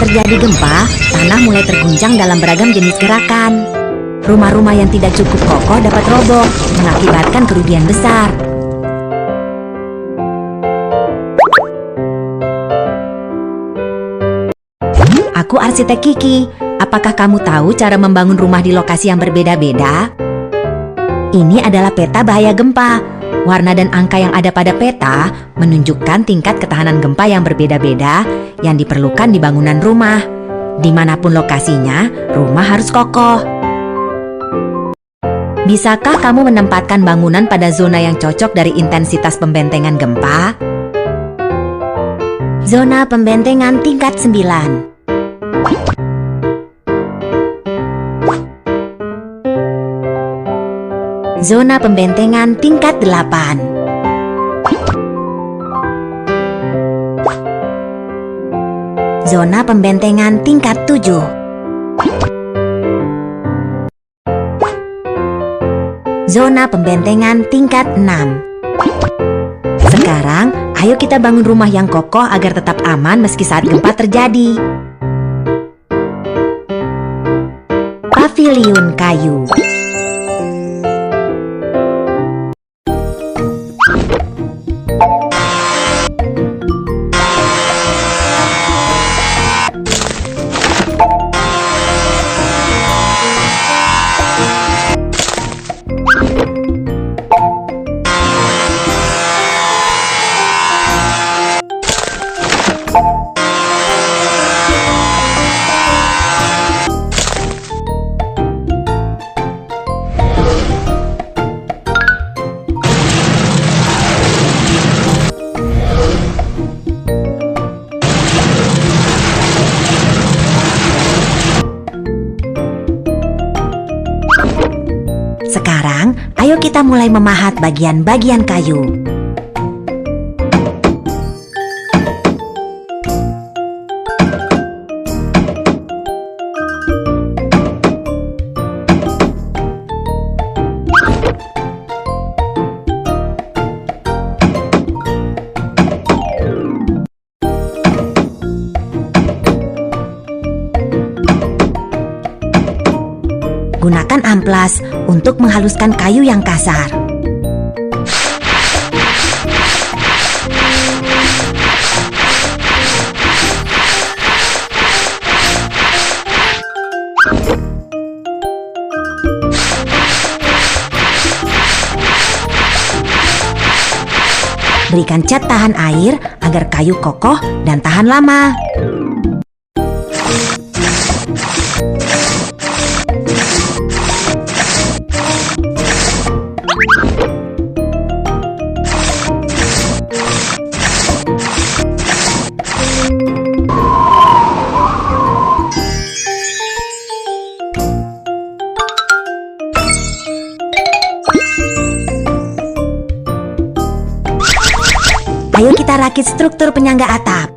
terjadi gempa, tanah mulai terguncang dalam beragam jenis gerakan. Rumah-rumah yang tidak cukup kokoh dapat roboh, mengakibatkan kerugian besar. Aku arsitek Kiki. Apakah kamu tahu cara membangun rumah di lokasi yang berbeda-beda? Ini adalah peta bahaya gempa. Warna dan angka yang ada pada peta menunjukkan tingkat ketahanan gempa yang berbeda-beda yang diperlukan di bangunan rumah. Dimanapun lokasinya, rumah harus kokoh. Bisakah kamu menempatkan bangunan pada zona yang cocok dari intensitas pembentengan gempa? Zona pembentengan tingkat 9. Zona pembentengan tingkat 8. Zona pembentengan tingkat 7. Zona pembentengan tingkat 6. Sekarang, ayo kita bangun rumah yang kokoh agar tetap aman meski saat gempa terjadi. Paviliun kayu. Sekarang, ayo kita mulai memahat bagian-bagian kayu. Gunakan amplas untuk menghaluskan kayu yang kasar. Berikan cat tahan air agar kayu kokoh dan tahan lama. Ayo kita rakit struktur penyangga atap.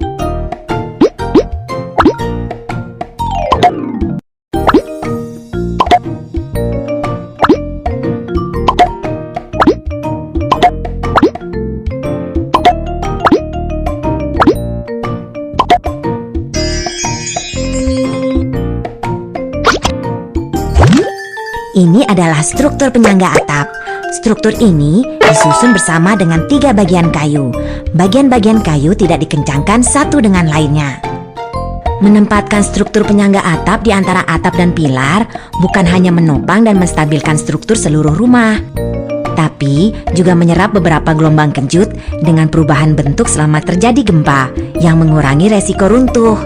Ini adalah struktur penyangga atap. Struktur ini disusun bersama dengan 3 bagian kayu. Bagian-bagian kayu tidak dikencangkan satu dengan lainnya. Menempatkan struktur penyangga atap di antara atap dan pilar bukan hanya menopang dan menstabilkan struktur seluruh rumah, tapi juga menyerap beberapa gelombang kejut dengan perubahan bentuk selama terjadi gempa yang mengurangi resiko runtuh.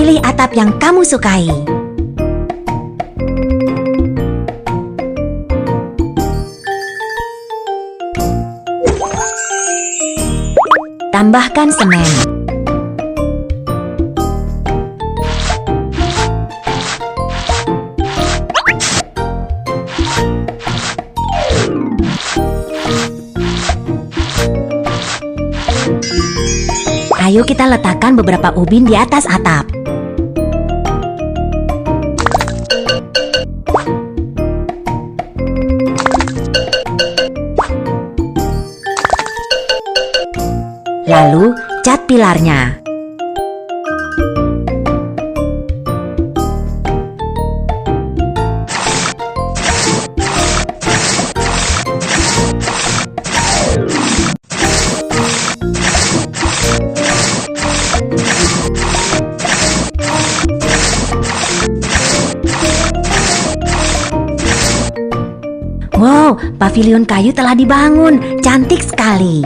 Pilih atap yang kamu sukai. Tambahkan semen. Ayo kita letakkan beberapa ubin di atas atap. Lalu, cat pilarnya. Wow, pavilion kayu telah dibangun. Cantik sekali.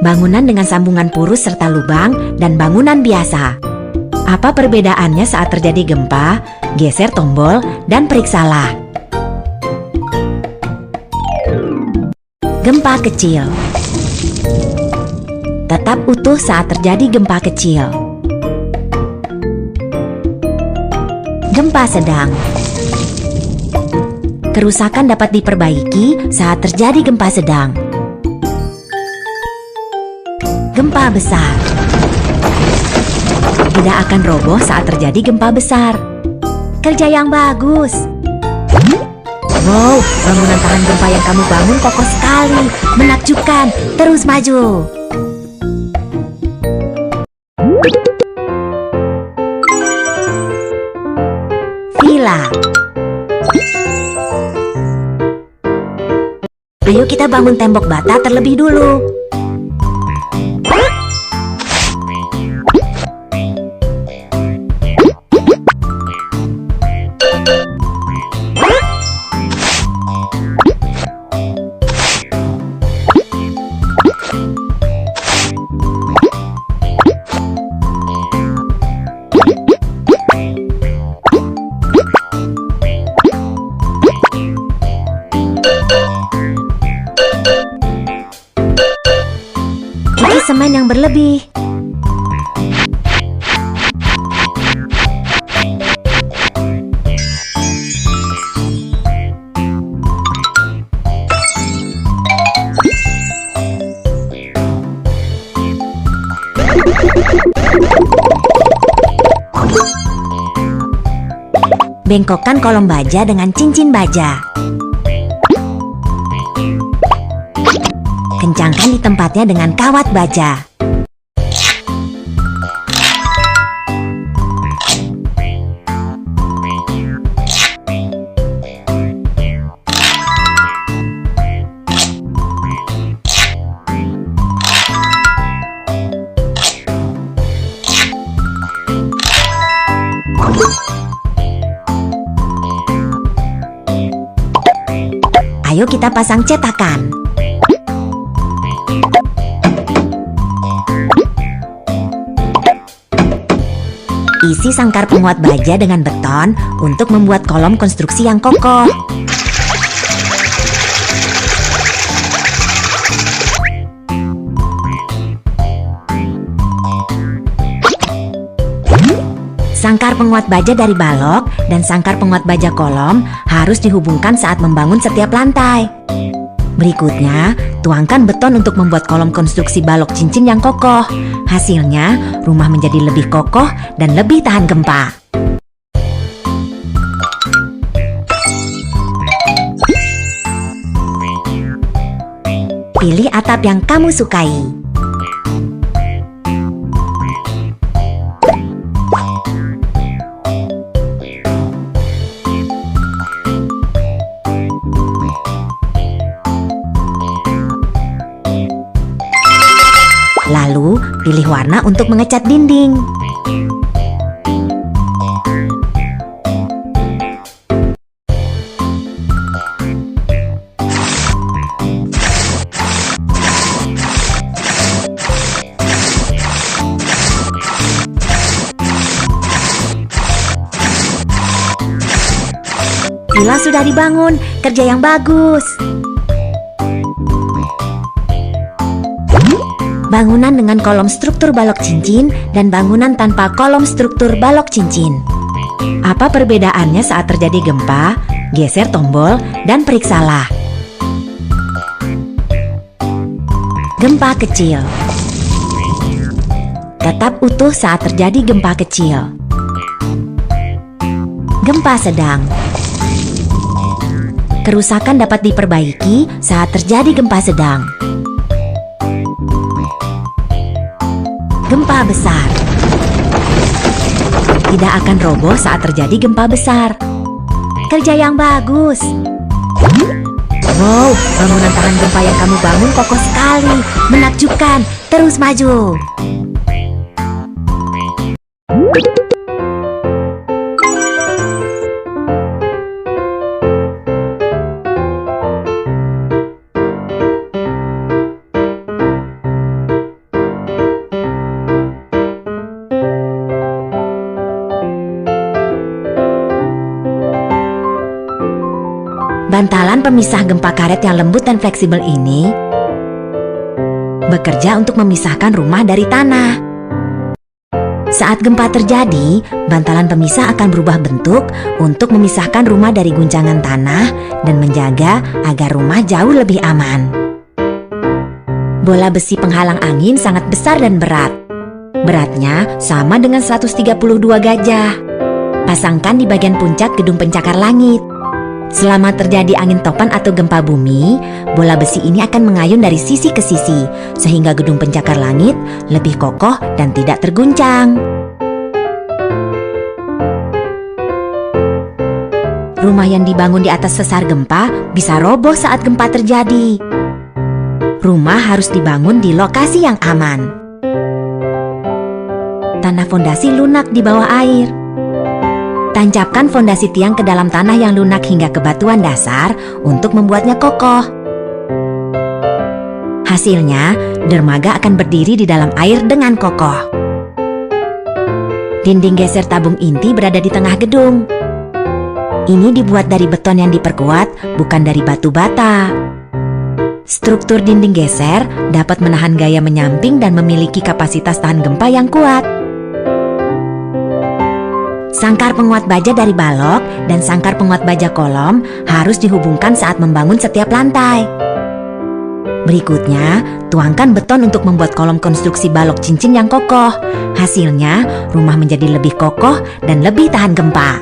Bangunan dengan sambungan purus serta lubang dan bangunan biasa. Apa perbedaannya saat terjadi gempa? Geser tombol dan periksalah. Gempa kecil. Tetap utuh saat terjadi gempa kecil. Gempa sedang. Kerusakan dapat diperbaiki saat terjadi gempa sedang. Gempa besar. Tidak akan roboh saat terjadi gempa besar. Kerja yang bagus. Wow, bangunan tahan gempa yang kamu bangun kokoh sekali. Menakjubkan. Terus maju. Villa. Ayo kita bangun tembok bata terlebih dulu. Semen yang berlebih. Bengkokkan kolom baja dengan cincin baja. Kencangkan di tempatnya dengan kawat baja. Ayo kita pasang cetakan. Isi sangkar penguat baja dengan beton untuk membuat kolom konstruksi yang kokoh. Sangkar penguat baja dari balok dan sangkar penguat baja kolom harus dihubungkan saat membangun setiap lantai. Berikutnya, tuangkan beton untuk membuat kolom konstruksi balok cincin yang kokoh. Hasilnya, rumah menjadi lebih kokoh dan lebih tahan gempa. Pilih atap yang kamu sukai. Lalu, pilih warna untuk mengecat dinding. Villa sudah dibangun, kerja yang bagus. Bangunan dengan kolom struktur balok cincin dan bangunan tanpa kolom struktur balok cincin. Apa perbedaannya saat terjadi gempa? Geser tombol dan periksalah. Gempa kecil. Tetap utuh saat terjadi gempa kecil. Gempa sedang. Kerusakan dapat diperbaiki saat terjadi gempa sedang. Gempa besar. Tidak akan roboh saat terjadi gempa besar. Kerja yang bagus. Wow, bangunan tahan gempa yang kamu bangun kokoh sekali. Menakjubkan. Terus maju. Bantalan pemisah gempa karet yang lembut dan fleksibel ini bekerja untuk memisahkan rumah dari tanah. Saat gempa terjadi, bantalan pemisah akan berubah bentuk untuk memisahkan rumah dari guncangan tanah dan menjaga agar rumah jauh lebih aman. Bola besi penghalang angin sangat besar dan berat. Beratnya sama dengan 132 gajah. Pasangkan di bagian puncak gedung pencakar langit. Selama terjadi angin topan atau gempa bumi, bola besi ini akan mengayun dari sisi ke sisi, sehingga gedung pencakar langit lebih kokoh dan tidak terguncang. Rumah yang dibangun di atas sesar gempa bisa roboh saat gempa terjadi. Rumah harus dibangun di lokasi yang aman. Tanah fondasi lunak di bawah air. Tancapkan fondasi tiang ke dalam tanah yang lunak hingga ke batuan dasar untuk membuatnya kokoh. Hasilnya, dermaga akan berdiri di dalam air dengan kokoh. Dinding geser tabung inti berada di tengah gedung. Ini dibuat dari beton yang diperkuat, bukan dari batu bata. Struktur dinding geser dapat menahan gaya menyamping dan memiliki kapasitas tahan gempa yang kuat. Sangkar penguat baja dari balok dan sangkar penguat baja kolom harus dihubungkan saat membangun setiap lantai. Berikutnya, tuangkan beton untuk membuat kolom konstruksi balok cincin yang kokoh. Hasilnya, rumah menjadi lebih kokoh dan lebih tahan gempa.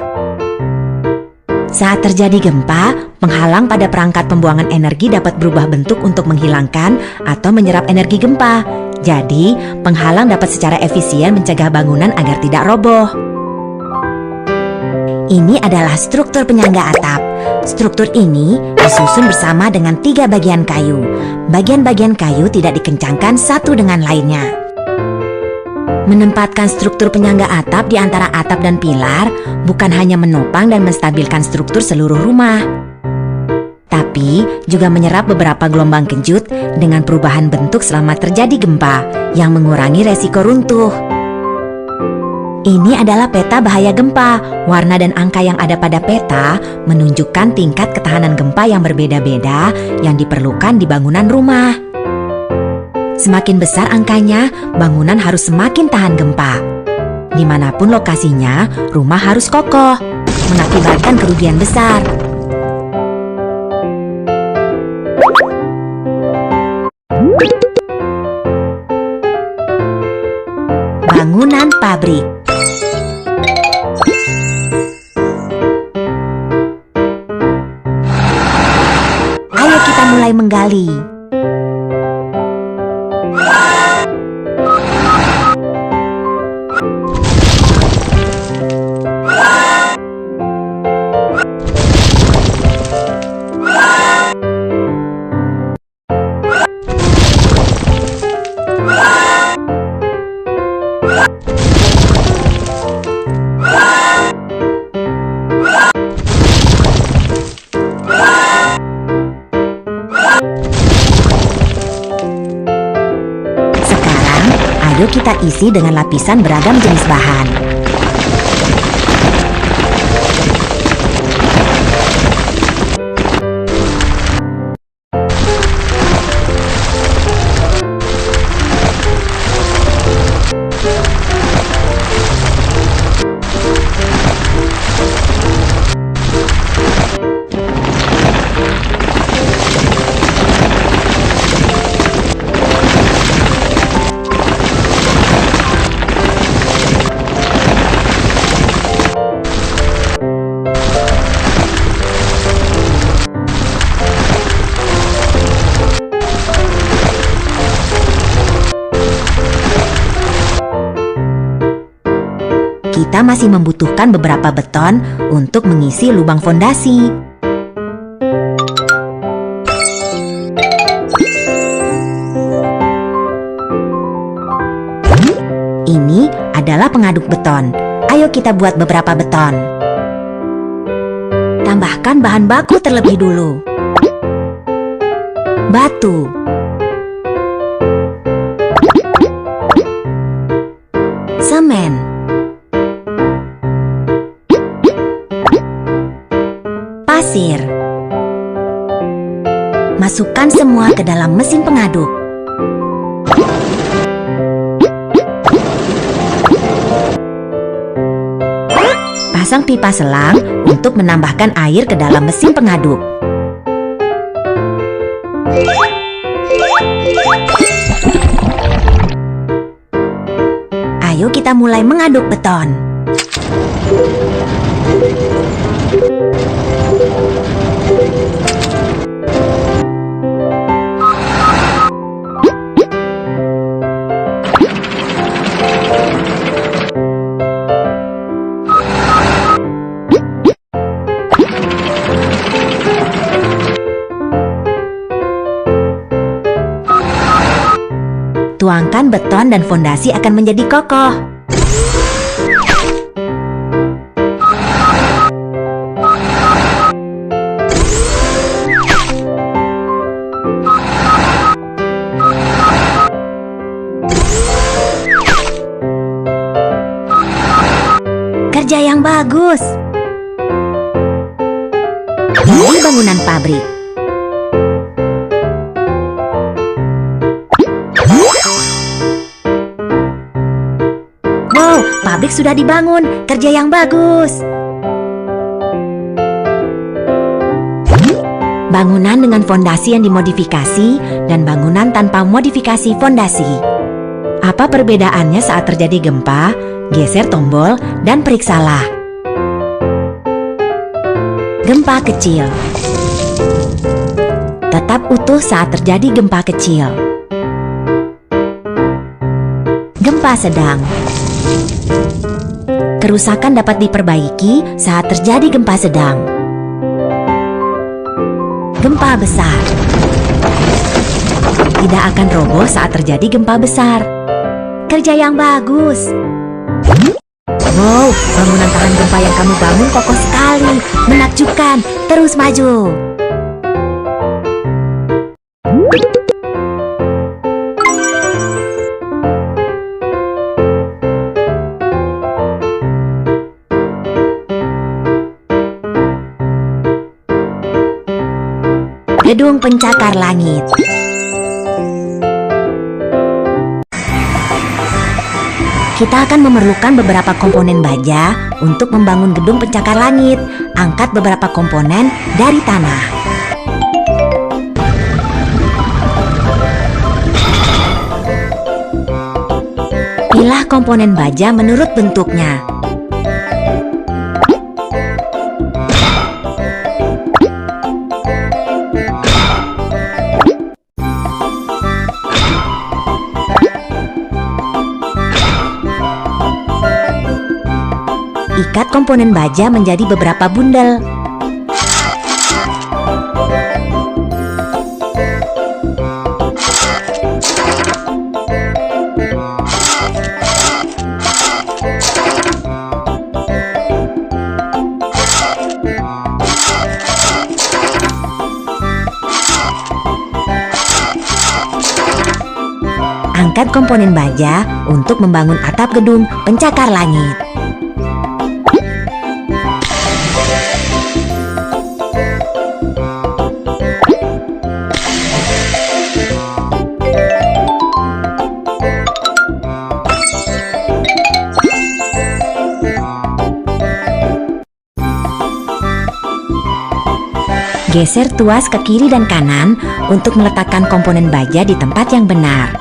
Saat terjadi gempa, penghalang pada perangkat pembuangan energi dapat berubah bentuk untuk menghilangkan atau menyerap energi gempa. Jadi, penghalang dapat secara efisien mencegah bangunan agar tidak roboh. Ini adalah struktur penyangga atap. Struktur ini disusun bersama dengan 3 bagian kayu. Bagian-bagian kayu tidak dikencangkan satu dengan lainnya. Menempatkan struktur penyangga atap di antara atap dan pilar bukan hanya menopang dan menstabilkan struktur seluruh rumah, tapi juga menyerap beberapa gelombang kejut dengan perubahan bentuk selama terjadi gempa yang mengurangi resiko runtuh. Ini adalah peta bahaya gempa. Warna dan angka yang ada pada peta menunjukkan tingkat ketahanan gempa yang berbeda-beda yang diperlukan di bangunan rumah. Semakin besar angkanya, bangunan harus semakin tahan gempa. Dimanapun lokasinya, rumah harus kokoh, mengakibatkan kerugian besar. Bangunan pabrik. Ayo kita mulai menggali. Ayo kita isi dengan lapisan beragam jenis bahan. kita masih membutuhkan beberapa beton untuk mengisi lubang fondasi. Ini adalah pengaduk beton. Ayo kita buat beberapa beton. Tambahkan bahan baku terlebih dulu. Batu, semen, pasir. Masukkan semua ke dalam mesin pengaduk. Pasang pipa selang untuk menambahkan air ke dalam mesin pengaduk. Ayo kita mulai mengaduk beton. Tuangkan beton dan fondasi akan menjadi kokoh. Kerja yang bagus. Ini bangunan pabrik. Pabrik sudah dibangun, kerja yang bagus. Bangunan dengan fondasi yang dimodifikasi dan bangunan tanpa modifikasi fondasi. Apa perbedaannya saat terjadi gempa? Geser tombol dan periksalah. Gempa kecil. Tetap utuh saat terjadi gempa kecil. Gempa sedang. Kerusakan dapat diperbaiki saat terjadi gempa sedang. Gempa besar. Tidak akan roboh saat terjadi gempa besar. Kerja yang bagus. Wow, bangunan tahan gempa yang kamu bangun kokoh sekali. Menakjubkan. Terus maju. Gedung pencakar langit. Kita akan memerlukan beberapa komponen baja untuk membangun gedung pencakar langit. Angkat beberapa komponen dari tanah. Pilah komponen baja menurut bentuknya. Ikat komponen baja menjadi beberapa bundel. Angkat komponen baja untuk membangun atap gedung pencakar langit. Geser tuas ke kiri dan kanan untuk meletakkan komponen baja di tempat yang benar.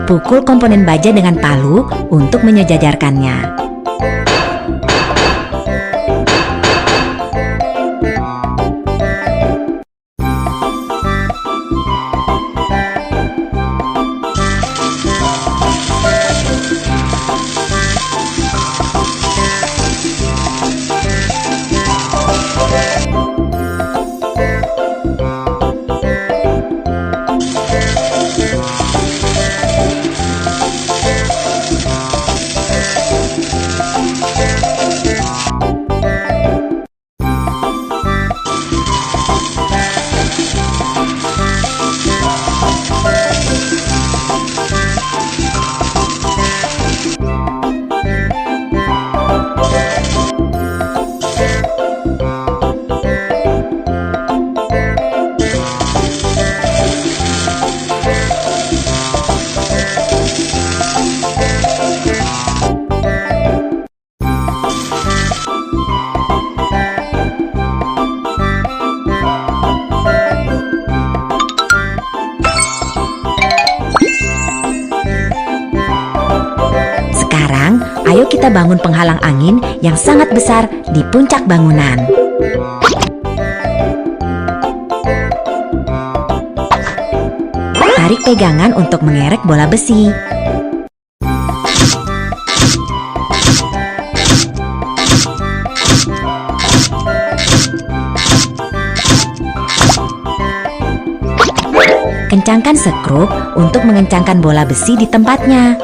Pukul komponen baja dengan palu untuk menyejajarkannya. Sekarang, ayo kita bangun penghalang angin yang sangat besar di puncak bangunan. Tarik pegangan untuk mengerek bola besi. Kencangkan sekrup untuk mengencangkan bola besi di tempatnya.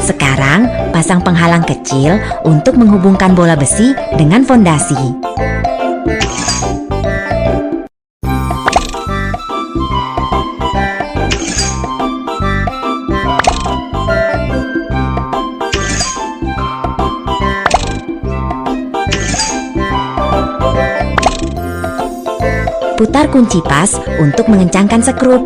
Sekarang, pasang penghalang kecil untuk menghubungkan bola besi dengan fondasi. Putar kunci pas untuk mengencangkan sekrup.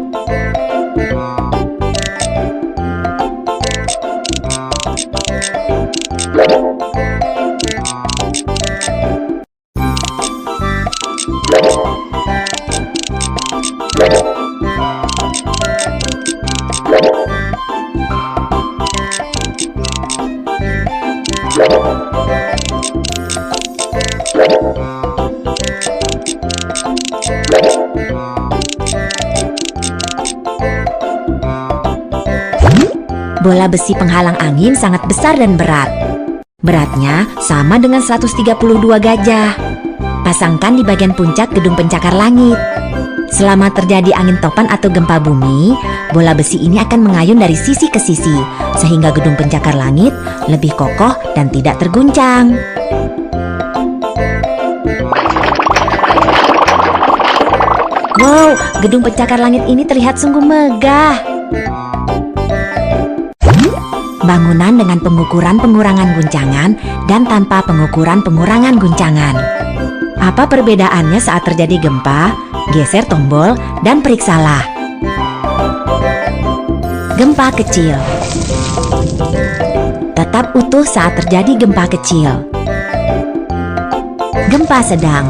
Bola besi penghalang angin sangat besar dan berat. Beratnya sama dengan 132 gajah. Pasangkan di bagian puncak gedung pencakar langit. Selama terjadi angin topan atau gempa bumi, bola besi ini akan mengayun dari sisi ke sisi, sehingga gedung pencakar langit lebih kokoh dan tidak terguncang. Wow, gedung pencakar langit ini terlihat sungguh megah. Bangunan dengan pengukuran pengurangan guncangan dan tanpa pengukuran pengurangan guncangan. Apa perbedaannya saat terjadi gempa? Geser tombol dan periksalah. Gempa kecil. Tetap utuh saat terjadi gempa kecil. Gempa sedang.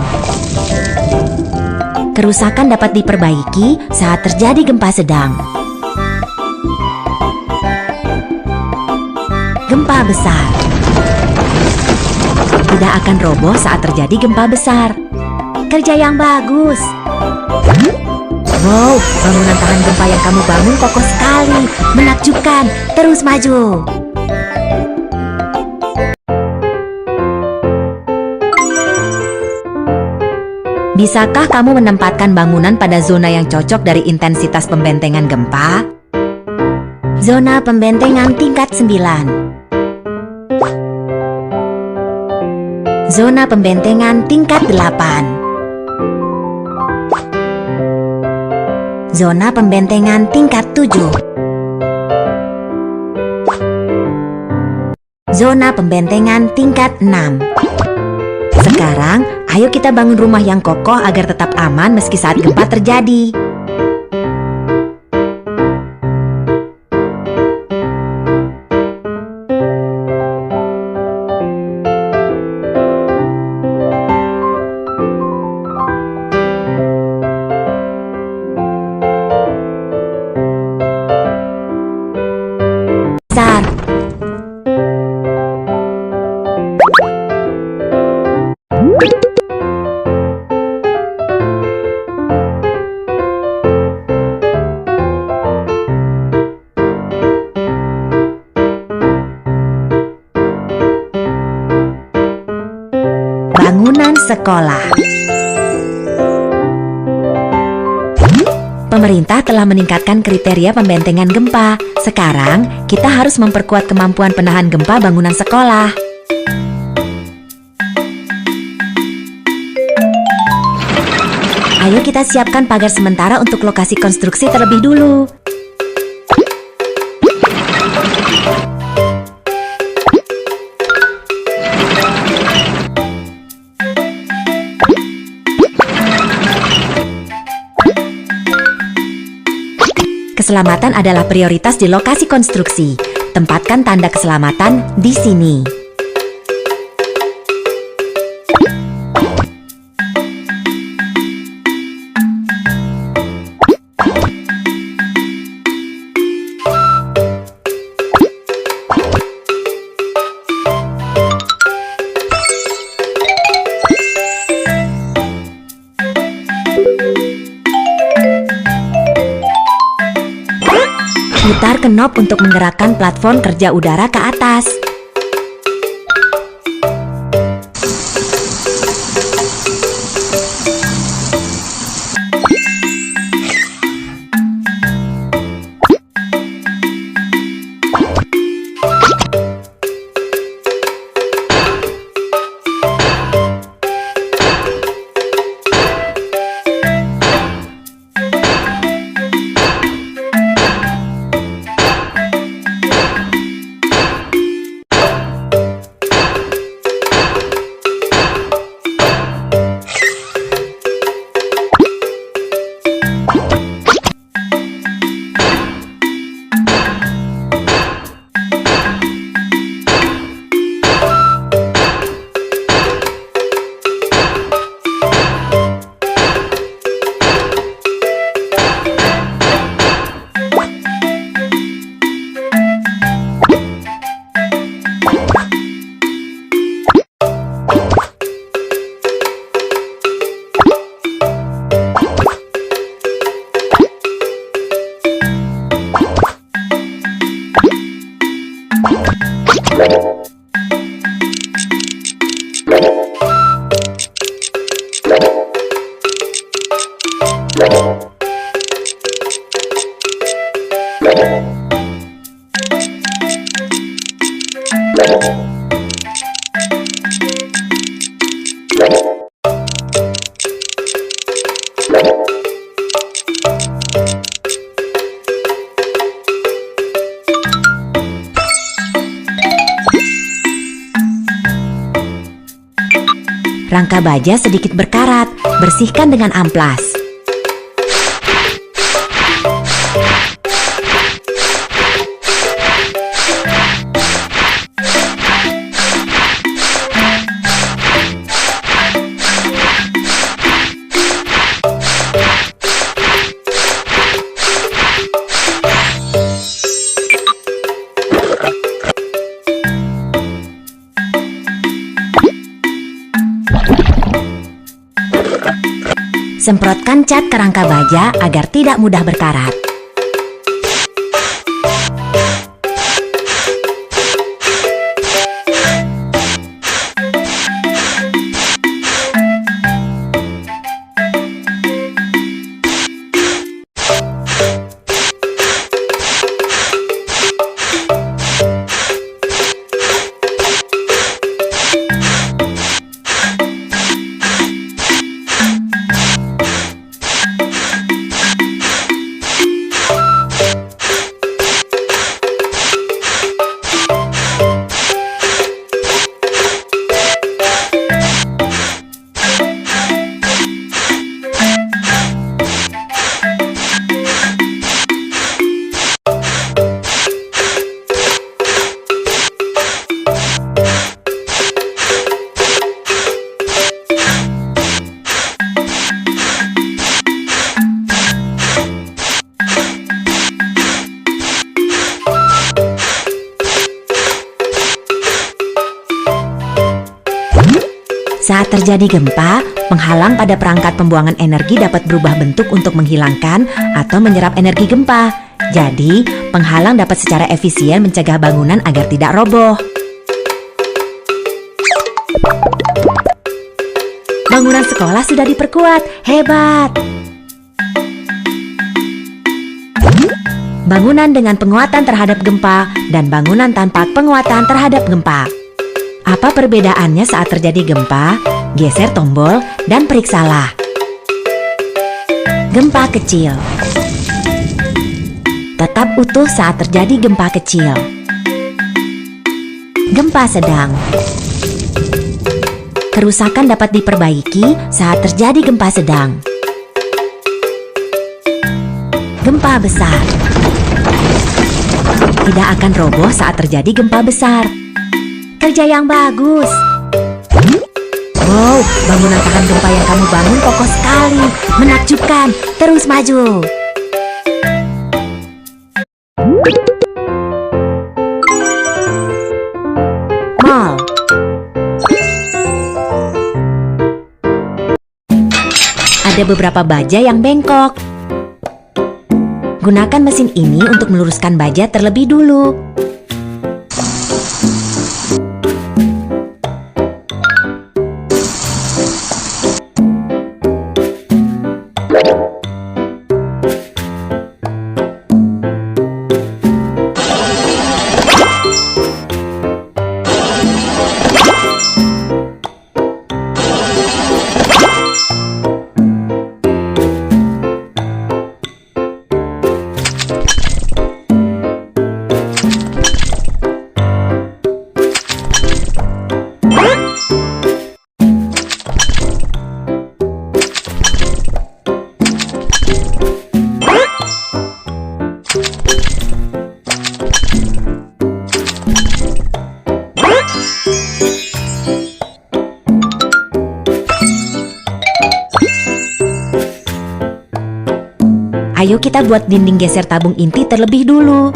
Kerusakan dapat diperbaiki saat terjadi gempa sedang. Gempa besar. Tidak akan roboh saat terjadi gempa besar. Kerja yang bagus. Wow, bangunan tahan gempa yang kamu bangun kokoh sekali. Menakjubkan. Terus maju. Bisakah kamu menempatkan bangunan pada zona yang cocok dari intensitas pembentengan gempa? Zona pembentengan tingkat 9. Zona pembentengan tingkat 8. Zona pembentengan tingkat 7. zona pembentengan tingkat 6. Sekarang, ayo kita bangun rumah yang kokoh agar tetap aman meski saat gempa terjadi. Bangunan sekolah. Pemerintah telah meningkatkan kriteria pembentengan gempa. Sekarang, kita harus memperkuat kemampuan penahan gempa bangunan sekolah. Ayo kita siapkan pagar sementara untuk lokasi konstruksi terlebih dulu. Keselamatan adalah prioritas di lokasi konstruksi. Tempatkan tanda keselamatan di sini. Putar knob untuk menggerakkan platform kerja udara ke atas. Rangka baja sedikit berkarat, bersihkan dengan amplas. Semprotkan cat ke rangka baja agar tidak mudah berkarat. Saat terjadi gempa, penghalang pada perangkat pembuangan energi dapat berubah bentuk untuk menghilangkan atau menyerap energi gempa. Jadi, penghalang dapat secara efisien mencegah bangunan agar tidak roboh. Bangunan sekolah sudah diperkuat, hebat! Bangunan dengan penguatan terhadap gempa dan bangunan tanpa penguatan terhadap gempa. Apa perbedaannya saat terjadi gempa? Geser tombol dan periksalah. Gempa kecil tetap utuh saat terjadi gempa kecil. Gempa sedang. Kerusakan dapat diperbaiki saat terjadi gempa sedang. Gempa besar tidak akan roboh saat terjadi gempa besar. Kerja yang bagus. Wow, bangunan tahan gempa yang kamu bangun kokoh sekali. Menakjubkan. Terus maju. Mall. Ada beberapa baja yang bengkok. Gunakan mesin ini untuk meluruskan baja terlebih dulu. Ayo kita buat dinding geser tabung inti terlebih dulu.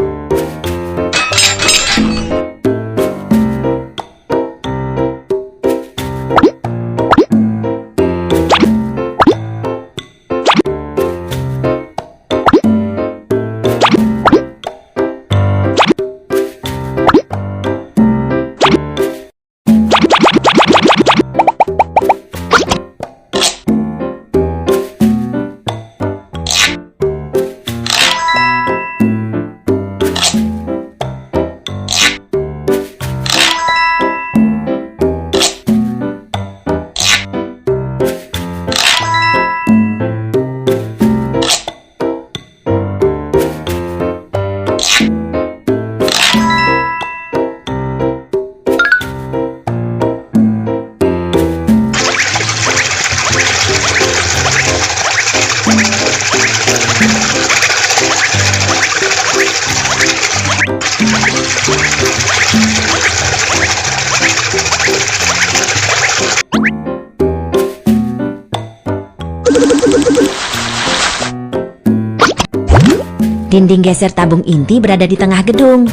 Dinding geser tabung inti berada di tengah gedung.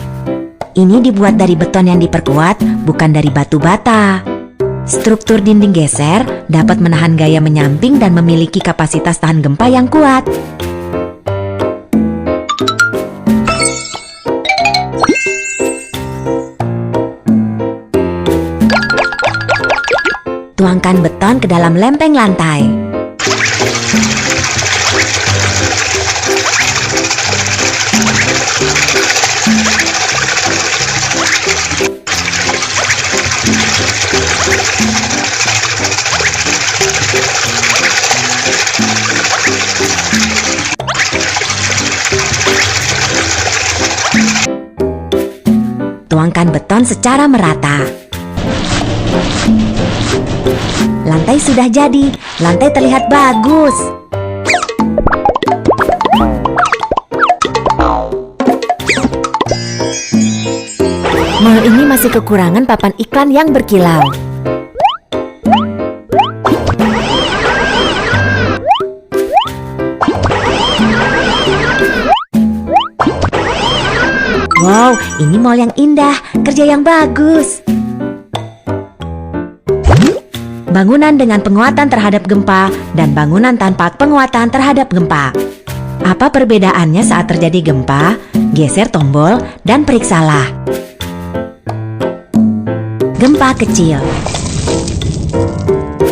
Ini dibuat dari beton yang diperkuat, bukan dari batu bata. Struktur dinding geser dapat menahan gaya menyamping dan memiliki kapasitas tahan gempa yang kuat. Tuangkan beton ke dalam lempeng lantai. Tuangkan beton secara merata. Lantai sudah jadi. Lantai terlihat bagus. Mall ini masih kekurangan papan iklan yang berkilau. Wow, ini mall yang indah, kerja yang bagus. bangunan dengan penguatan terhadap gempa, dan bangunan tanpa penguatan terhadap gempa. Apa perbedaannya saat terjadi gempa? Geser tombol dan periksalah. Gempa kecil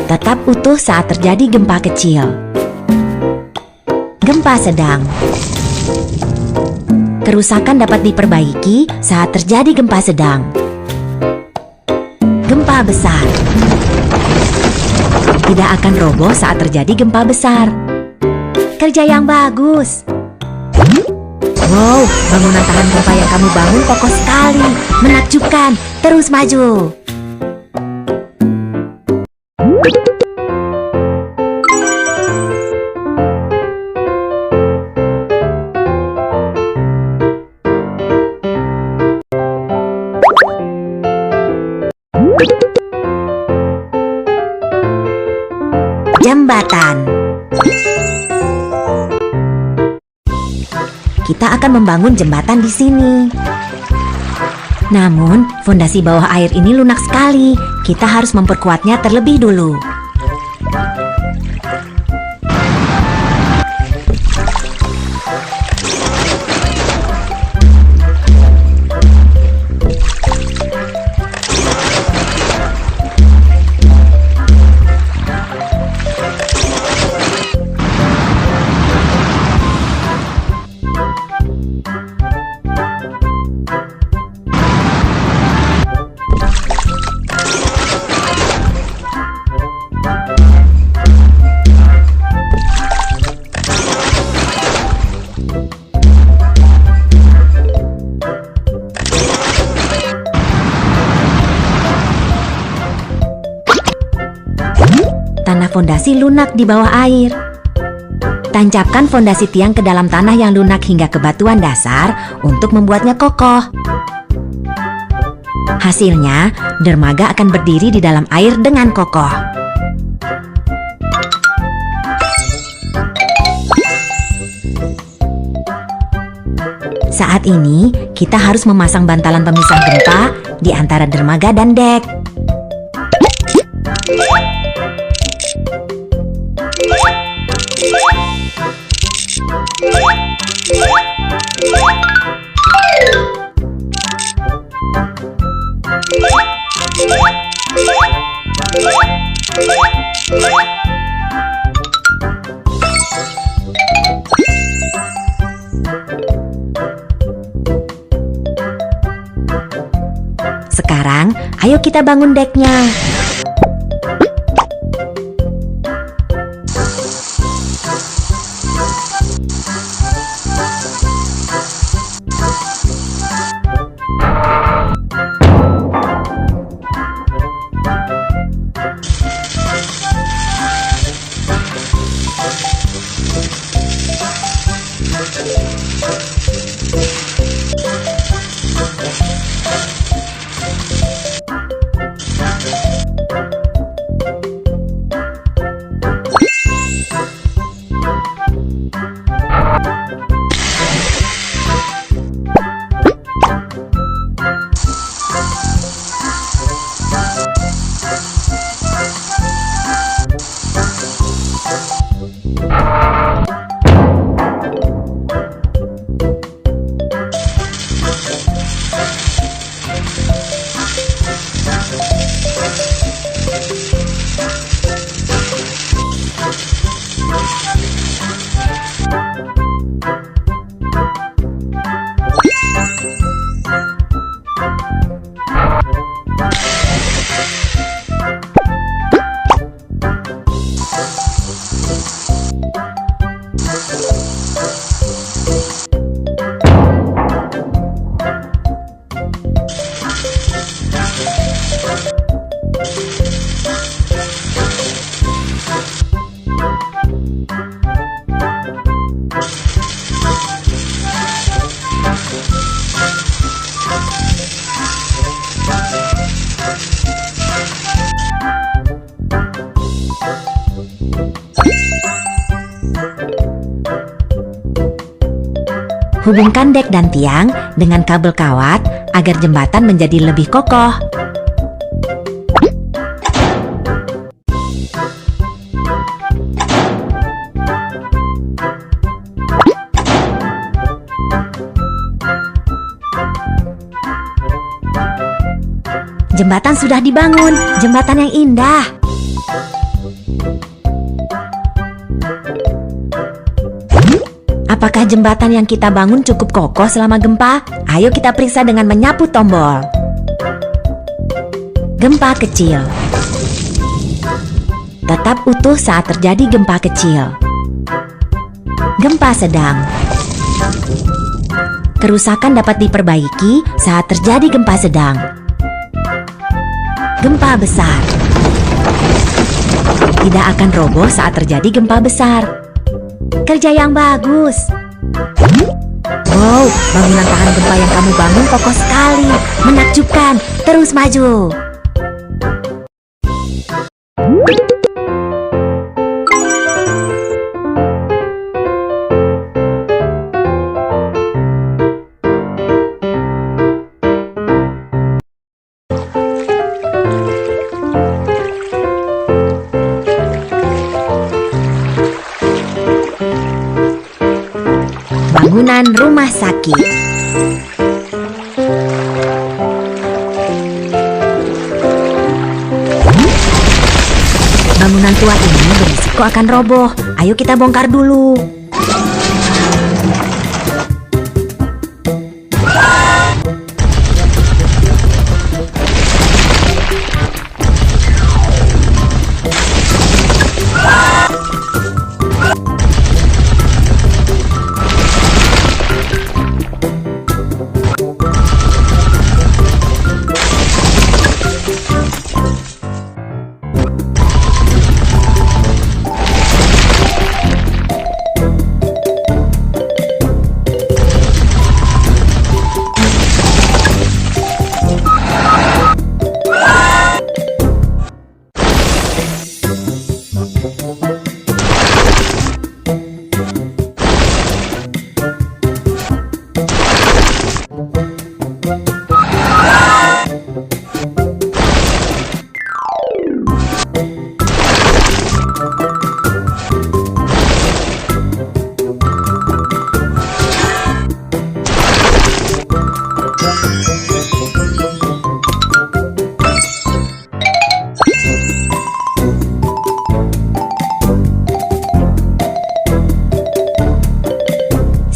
tetap utuh saat terjadi gempa kecil. Gempa sedang, kerusakan dapat diperbaiki saat terjadi gempa sedang. Gempa besar tidak akan roboh saat terjadi gempa besar. Kerja yang bagus. Wow, bangunan tahan gempa yang kamu bangun kokoh sekali. Menakjubkan. Terus maju. Jembatan. Kita akan membangun jembatan di sini. Namun, fondasi bawah air ini lunak sekali. Kita harus memperkuatnya terlebih dulu. Tanah fondasi lunak di bawah air. Tancapkan fondasi tiang ke dalam tanah yang lunak hingga ke batuan dasar untuk membuatnya kokoh. Hasilnya, dermaga akan berdiri di dalam air dengan kokoh. Saat ini, kita harus memasang bantalan pemisah gempa di antara dermaga dan dek. Sekarang, ayo kita bangun deknya. Hubungkan dek dan tiang dengan kabel kawat agar jembatan menjadi lebih kokoh. Jembatan sudah dibangun, jembatan yang indah. Apakah jembatan yang kita bangun cukup kokoh selama gempa? Ayo kita periksa dengan menyapu tombol. Gempa kecil. Tetap utuh saat terjadi gempa kecil. Gempa sedang. Kerusakan dapat diperbaiki saat terjadi gempa sedang. Gempa besar. Tidak akan roboh saat terjadi gempa besar. Kerja yang bagus. Wow, bangunan tahan gempa yang kamu bangun kokoh sekali. Menakjubkan. Terus maju. Bangunan rumah sakit. Bangunan tua ini berisiko akan roboh. Ayo kita bongkar dulu.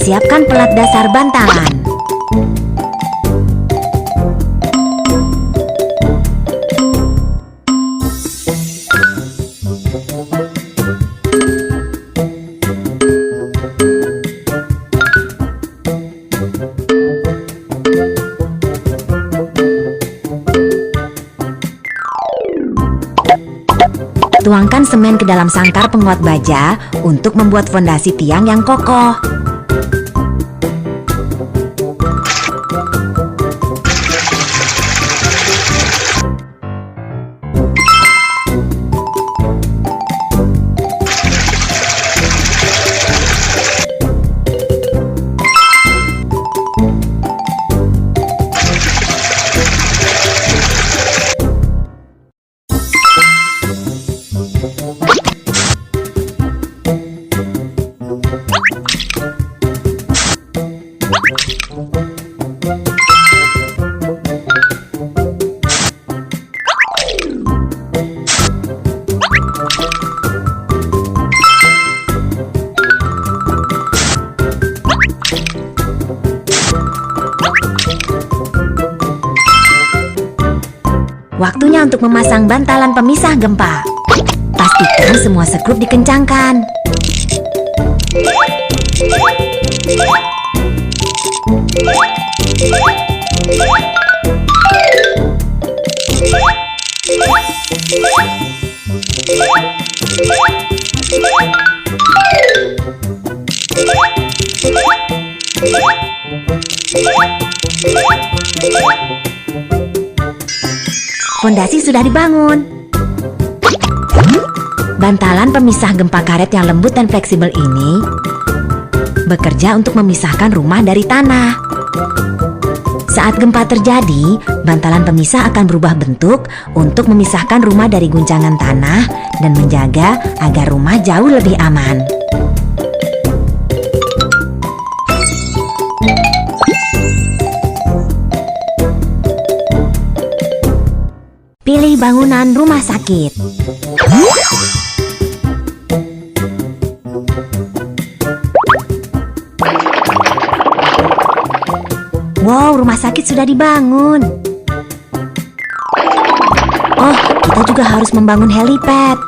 Siapkan pelat dasar bantalan. Tuangkan semen ke dalam sangkar penguat baja untuk membuat fondasi tiang yang kokoh. Waktunya untuk memasang bantalan pemisah gempa. Pastikan semua skrup dikencangkan. Fondasi sudah dibangun. Bantalan pemisah gempa karet yang lembut dan fleksibel ini bekerja untuk memisahkan rumah dari tanah. Saat gempa terjadi, bantalan pemisah akan berubah bentuk untuk memisahkan rumah dari guncangan tanah dan menjaga agar rumah jauh lebih aman. bangunan rumah sakit. Wow, rumah sakit sudah dibangun. Oh, kita juga harus membangun helipad.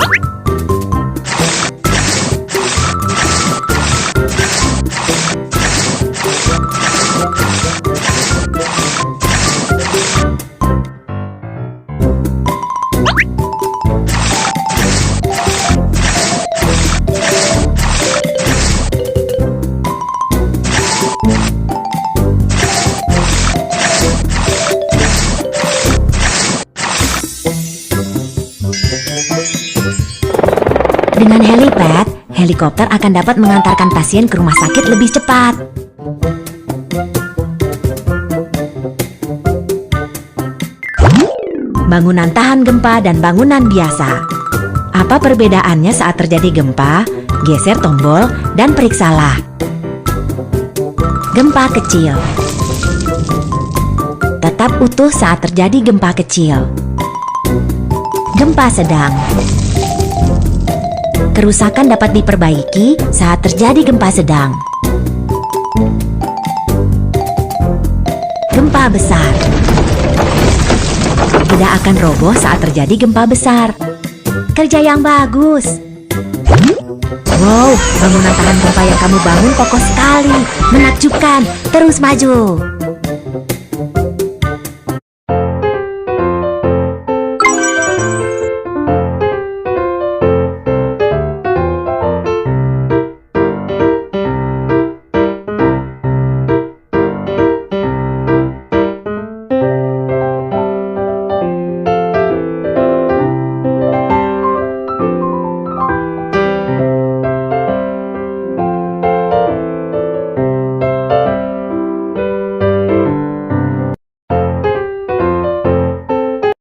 Dengan helipad, helikopter akan dapat mengantarkan pasien ke rumah sakit lebih cepat. Bangunan tahan gempa dan bangunan biasa. Apa perbedaannya saat terjadi gempa? Geser tombol dan periksalah. Gempa kecil. Tetap utuh saat terjadi gempa kecil. Gempa sedang. Kerusakan dapat diperbaiki saat terjadi gempa sedang. Gempa besar. Tidak akan roboh saat terjadi gempa besar. Kerja yang bagus. Wow, bangunan tahan gempa yang kamu bangun kokoh sekali. Menakjubkan. Terus maju.